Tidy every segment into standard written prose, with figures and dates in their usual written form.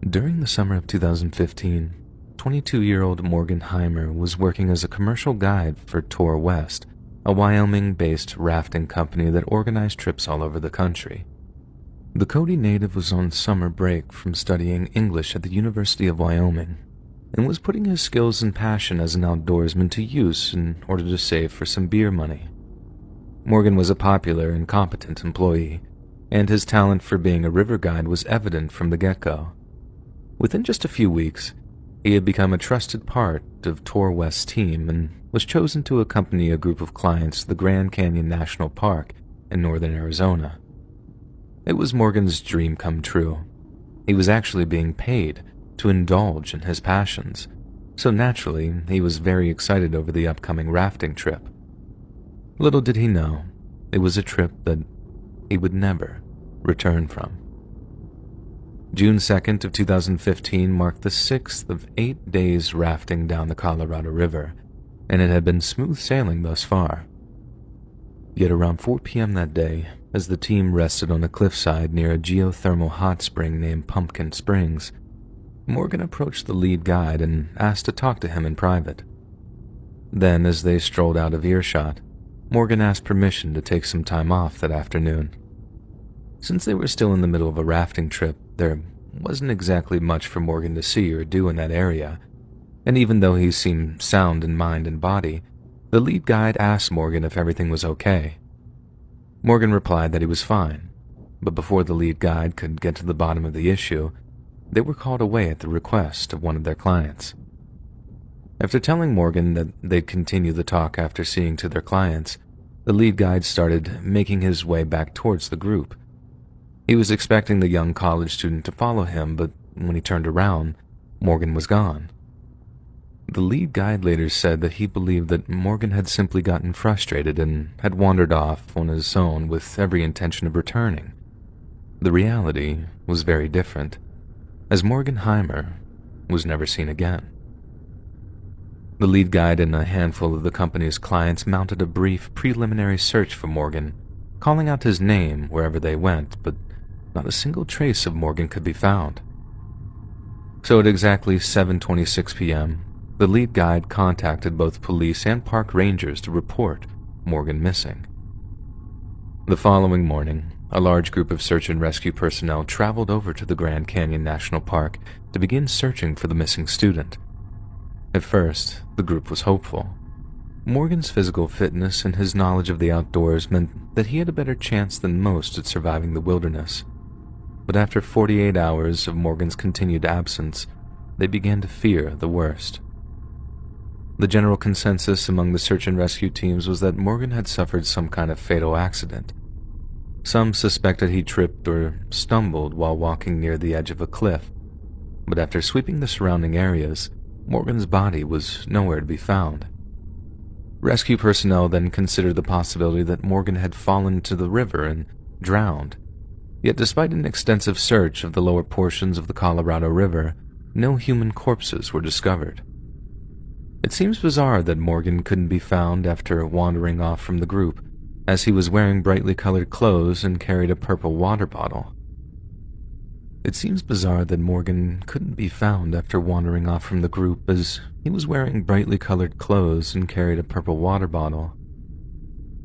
During the summer of 2015, 22-year-old Morgan Heimer was working as a commercial guide for Tour West, a Wyoming-based rafting company that organized trips all over the country. The Cody native was on summer break from studying English at the University of Wyoming and was putting his skills and passion as an outdoorsman to use in order to save for some beer money. Morgan was a popular and competent employee, and his talent for being a river guide was evident from the get-go. Within just a few weeks, he had become a trusted part of Tour West's team and was chosen to accompany a group of clients to the Grand Canyon National Park in northern Arizona. It was Morgan's dream come true. He was actually being paid to indulge in his passions, so naturally he was very excited over the upcoming rafting trip. Little did he know, it was a trip that he would never return from. June 2nd of 2015 marked the 6th of 8 days rafting down the Colorado River, and it had been smooth sailing thus far. Yet around 4 p.m. that day, as the team rested on a cliffside near a geothermal hot spring named Pumpkin Springs, Morgan approached the lead guide and asked to talk to him in private. Then, as they strolled out of earshot, Morgan asked permission to take some time off that afternoon. Since they were still in the middle of a rafting trip, there wasn't exactly much for Morgan to see or do in that area, and even though he seemed sound in mind and body, the lead guide asked Morgan if everything was okay. Morgan replied that he was fine, but before the lead guide could get to the bottom of the issue, they were called away at the request of one of their clients. After telling Morgan that they'd continue the talk after seeing to their clients, the lead guide started making his way back towards the group. He was expecting the young college student to follow him, but when he turned around, Morgan was gone. The lead guide later said that he believed that Morgan had simply gotten frustrated and had wandered off on his own with every intention of returning. The reality was very different, as Morgan Heimer was never seen again. The lead guide and a handful of the company's clients mounted a brief preliminary search for Morgan, calling out his name wherever they went, but not a single trace of Morgan could be found. So at exactly 7:26 p.m., the lead guide contacted both police and park rangers to report Morgan missing. The following morning, a large group of search and rescue personnel traveled over to the Grand Canyon National Park to begin searching for the missing student. At first, the group was hopeful. Morgan's physical fitness and his knowledge of the outdoors meant that he had a better chance than most at surviving the wilderness. But after 48 hours of Morgan's continued absence, they began to fear the worst. The general consensus among the search and rescue teams was that Morgan had suffered some kind of fatal accident. Some suspected he tripped or stumbled while walking near the edge of a cliff, but after sweeping the surrounding areas, Morgan's body was nowhere to be found. Rescue personnel then considered the possibility that Morgan had fallen into the river and drowned. Yet despite an extensive search of the lower portions of the Colorado River, no human corpses were discovered. It seems bizarre that Morgan couldn't be found after wandering off from the group, as he was wearing brightly colored clothes and carried a purple water bottle. It seems bizarre that Morgan couldn't be found after wandering off from the group, as he was wearing brightly colored clothes and carried a purple water bottle.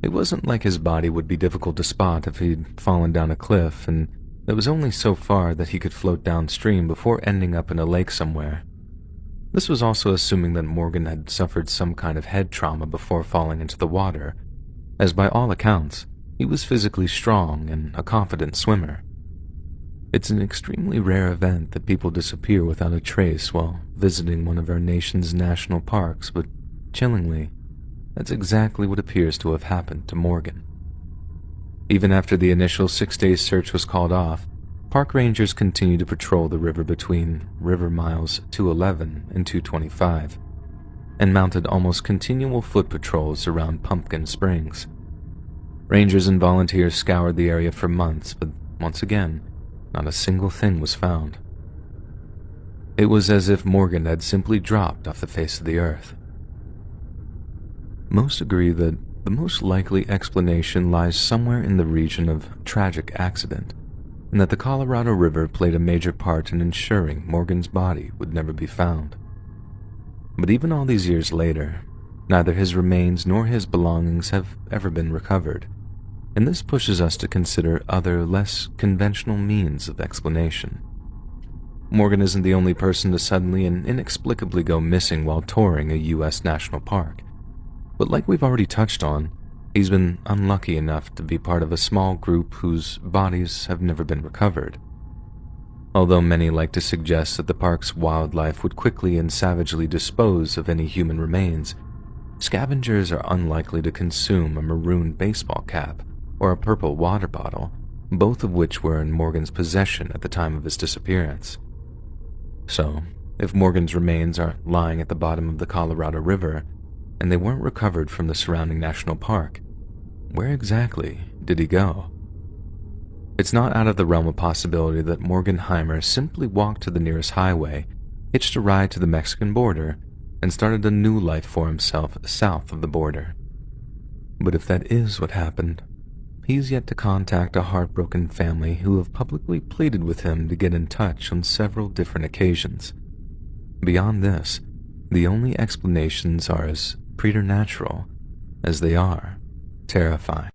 It wasn't like his body would be difficult to spot if he'd fallen down a cliff, and it was only so far that he could float downstream before ending up in a lake somewhere. This was also assuming that Morgan had suffered some kind of head trauma before falling into the water, as by all accounts, he was physically strong and a confident swimmer. It's an extremely rare event that people disappear without a trace while visiting one of our nation's national parks, but chillingly, that's exactly what appears to have happened to Morgan. Even after the initial 6-day search was called off, park rangers continued to patrol the river between river miles 211 and 225, and mounted almost continual foot patrols around Pumpkin Springs. Rangers and volunteers scoured the area for months, but once again, not a single thing was found. It was as if Morgan had simply dropped off the face of the earth. Most agree that the most likely explanation lies somewhere in the region of tragic accident, and that the Colorado River played a major part in ensuring Morgan's body would never be found. But even all these years later, neither his remains nor his belongings have ever been recovered, and this pushes us to consider other, less conventional means of explanation. Morgan isn't the only person to suddenly and inexplicably go missing while touring a U.S. national park, but like we've already touched on, he's been unlucky enough to be part of a small group whose bodies have never been recovered. Although many like to suggest that the park's wildlife would quickly and savagely dispose of any human remains, scavengers are unlikely to consume a maroon baseball cap or a purple water bottle, both of which were in Morgan's possession at the time of his disappearance. So, if Morgan's remains are lying at the bottom of the Colorado River, and they weren't recovered from the surrounding national park, where exactly did he go? It's not out of the realm of possibility that Morgan Heimer simply walked to the nearest highway, hitched a ride to the Mexican border, and started a new life for himself south of the border. But if that is what happened, he's yet to contact a heartbroken family who have publicly pleaded with him to get in touch on several different occasions. Beyond this, the only explanations are as preternatural as they are terrifying.